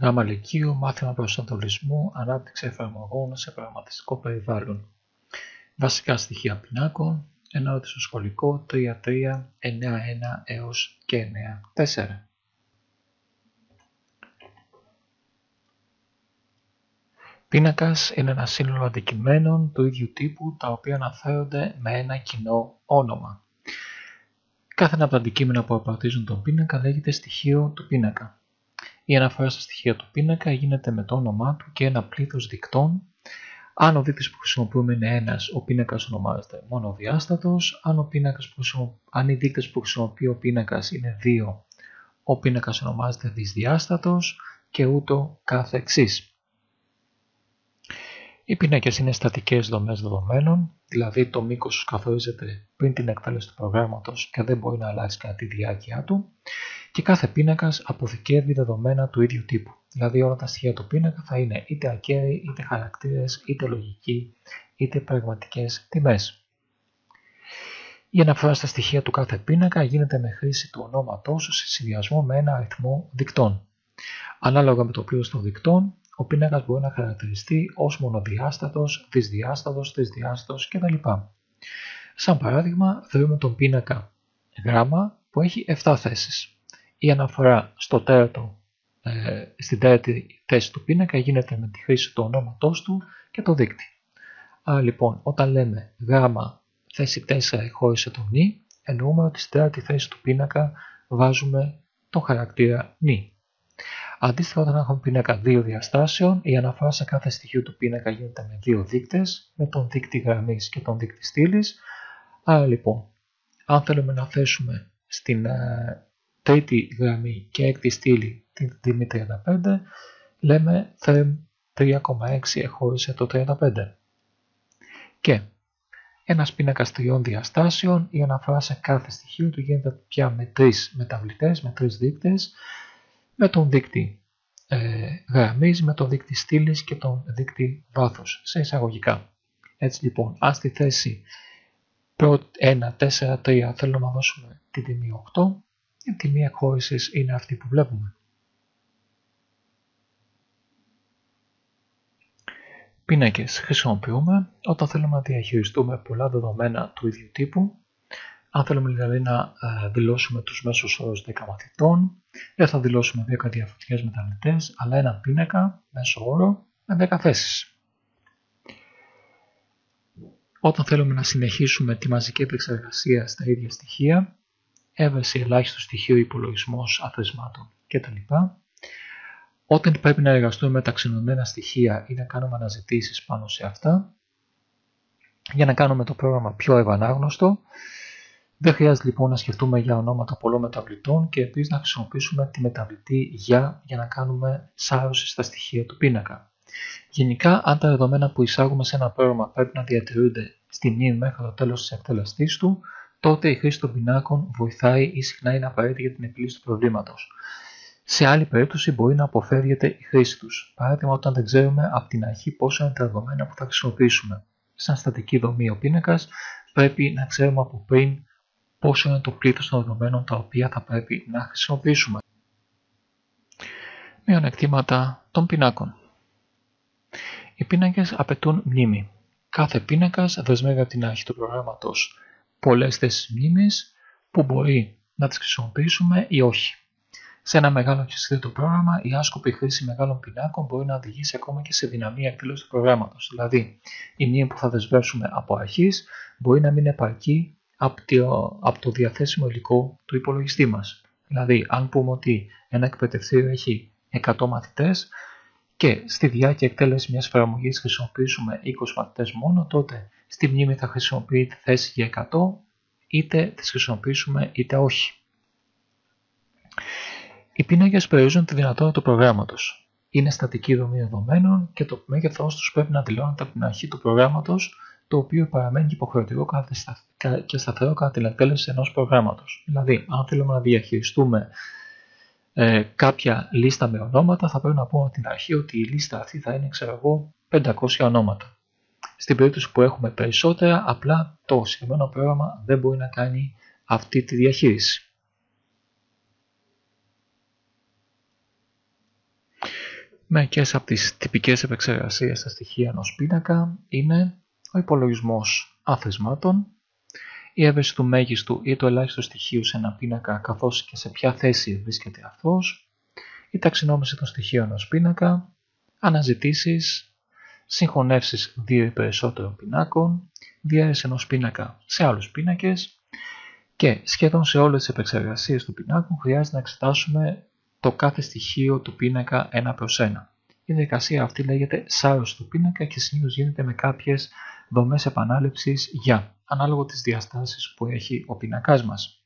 Γάμα Λυκείου, μάθημα προσανατολισμού, ανάπτυξη εφαρμογών σε προγραμματιστικό περιβάλλον. Βασικά στοιχεία πινάκων, ενότητα σχολικό 3.3, 9.1 έως και 9.4. Πίνακας είναι ένα σύνολο αντικειμένων του ίδιου τύπου, τα οποία αναφέρονται με ένα κοινό όνομα. Κάθε ένα από τα αντικείμενα που απαρτίζουν τον πίνακα λέγεται στοιχείο του πίνακα. Η αναφορά στα στοιχεία του πίνακα γίνεται με το όνομά του και ένα πλήθος δικτών. Αν ο δείκτης που χρησιμοποιούμε είναι ένας, ο πίνακας ονομάζεται μονοδιάστατος. Αν οι δείκτες που χρησιμοποιεί ο πίνακας είναι 2, ο πίνακας ονομάζεται δυσδιάστατος και ούτω καθεξής. Οι πίνακες είναι στατικές δομές δεδομένων, δηλαδή το μήκος τους καθορίζεται πριν την εκτέλεση του προγράμματος και δεν μπορεί να αλλάξει κατά τη διάρκεια του, και κάθε πίνακας αποθηκεύει δεδομένα του ίδιου τύπου. Δηλαδή όλα τα στοιχεία του πίνακα θα είναι είτε ακέραιοι, είτε χαρακτήρες, είτε λογικοί, είτε πραγματικές τιμές. Η αναφορά στα στοιχεία του κάθε πίνακα γίνεται με χρήση του ονόματός του σε συνδυασμό με ένα αριθμό δικτών. Ανάλογα με το πλήθος των δικτών, ο πίνακας μπορεί να χαρακτηριστεί ως μονοδιάστατος, δυσδιάστατος, τρισδιάστατος κτλ. Σαν παράδειγμα, θεωρούμε τον πίνακα γράμμα που έχει 7 θέσεις. Η αναφορά στην τέταρτη θέση του πίνακα γίνεται με τη χρήση του ονόματός του και το δείκτη. Άρα λοιπόν, όταν λέμε γράμμα θέση 4 χώρισε το νη, εννοούμε ότι στην τέταρτη θέση του πίνακα βάζουμε τον χαρακτήρα νη. Αντίστοιχα, όταν έχουμε πίνακα 2 διαστάσεων, η αναφορά σε κάθε στοιχείο του πίνακα γίνεται με 2 δείκτες, με τον δείκτη γραμμής και τον δείκτη στήλης. Άρα λοιπόν, αν θέλουμε να θέσουμε στην τρίτη γραμμή και έκτη στήλη την τιμή 35, λέμε θερμ 3,6 χώρισε το 35. Και ένας πίνακας 3 διαστάσεων, η αναφορά σε κάθε στοιχείο του γίνεται πια με 3 μεταβλητές, με 3 δείκτες, με τον δείκτη γραμμής, με τον δείκτη στήλης και τον δείκτη βάθους, σε εισαγωγικά. Έτσι λοιπόν, αν στη θέση 1, 4, 3 θέλουμε να δώσουμε την τιμή 8, η τιμή εκχώρησης είναι αυτή που βλέπουμε. Πίνακες χρησιμοποιούμε όταν θέλουμε να διαχειριστούμε πολλά δεδομένα του ίδιου τύπου. Αν θέλουμε δηλαδή να δηλώσουμε τους μέσους όρους 10 μαθητών, δεν θα δηλώσουμε 10 διαφορετικές μεταβλητές, αλλά ένα πίνακα μέσο όρο με 10 θέσεις. Όταν θέλουμε να συνεχίσουμε τη μαζική επεξεργασία στα ίδια στοιχεία, έβρεση ελάχιστου στοιχείου, υπολογισμός αθροισμάτων κτλ. Όταν πρέπει να εργαστούμε με ταξινομημένα στοιχεία ή να κάνουμε αναζητήσεις πάνω σε αυτά, για να κάνουμε το πρόγραμμα πιο ευανάγνωστο, δεν χρειάζεται λοιπόν να σκεφτούμε για ονόματα πολλών μεταβλητών και επίσης να χρησιμοποιήσουμε τη μεταβλητή για να κάνουμε σάρωση στα στοιχεία του πίνακα. Γενικά, αν τα δεδομένα που εισάγουμε σε ένα πρόγραμμα πρέπει να διατηρούνται στη μνήμη μέχρι το τέλος της εκτέλεσής του, τότε η χρήση των πινάκων βοηθάει ή συχνά είναι απαραίτητη για την επίλυση του προβλήματος. Σε άλλη περίπτωση μπορεί να αποφεύγεται η χρήση τους. Παράδειγμα, όταν δεν ξέρουμε από την αρχή πόσα είναι τα δεδομένα που θα χρησιμοποιήσουμε. Σαν στατική δομή ο πίνακας πρέπει να ξέρουμε από πριν πόσο είναι το πλήθος των δεδομένων τα οποία θα πρέπει να χρησιμοποιήσουμε. Μειονεκτήματα των πινάκων. Οι πίνακες απαιτούν μνήμη. Κάθε πίνακας δεσμεύει από την αρχή του προγράμματος πολλές θέσεις μνήμης που μπορεί να τις χρησιμοποιήσουμε ή όχι. Σε ένα μεγάλο και σύνθετο πρόγραμμα, η άσκοπη χρήση μεγάλων πινάκων μπορεί να οδηγήσει ακόμα και σε δυναμία εκτέλεση του προγράμματος. Δηλαδή, η μνήμη που θα δεσμεύσουμε από αρχής μπορεί να μην επαρκεί από το διαθέσιμο υλικό του υπολογιστή μας. Δηλαδή, αν πούμε ότι ένα εκπαιδευτήριο έχει 100 μαθητές και στη διάρκεια εκτέλεση μιας εφαρμογής χρησιμοποιήσουμε 20 μαθητές μόνο, τότε στη μνήμη θα χρησιμοποιεί τη θέση για 100, είτε τις χρησιμοποιήσουμε είτε όχι. Οι πίνακες περιορίζουν τη δυνατότητα του προγράμματος. Είναι στατική δομή δεδομένων και το μέγεθός τους πρέπει να δηλώνεται από την αρχή του προγράμματος, το οποίο παραμένει υποχρεωτικό και σταθερό κατά την εκτέλεση ενός προγράμματος. Δηλαδή, αν θέλουμε να διαχειριστούμε κάποια λίστα με ονόματα, θα πρέπει να πούμε από την αρχή ότι η λίστα αυτή θα είναι, 500 ονόματα. Στην περίπτωση που έχουμε περισσότερα, απλά το συγκεκριμένο πρόγραμμα δεν μπορεί να κάνει αυτή τη διαχείριση. Μερικές από τις τυπικές επεξεργασίες στα στοιχεία ενός πίνακα είναι ο υπολογισμός αθροισμάτων, η έβρεση του μέγιστου ή του ελάχιστου στοιχείου σε ένα πίνακα καθώς και σε ποια θέση βρίσκεται αυτός, η ταξινόμηση των στοιχείων ενός πίνακα, αναζητήσεις, συγχωνεύσεις δύο ή περισσότερων πινάκων, διαίρεση ενός πίνακα σε άλλους πίνακες και σχεδόν σε όλες τις επεξεργασίες του πινάκου χρειάζεται να εξετάσουμε το κάθε στοιχείο του πίνακα ένα προς ένα. Η διαδικασία αυτή λέγεται σάρωση του πίνακα και συνήθως γίνεται με κάποιες δομές επανάληψης για, ανάλογο τις διαστάσεις που έχει ο πίνακάς μας.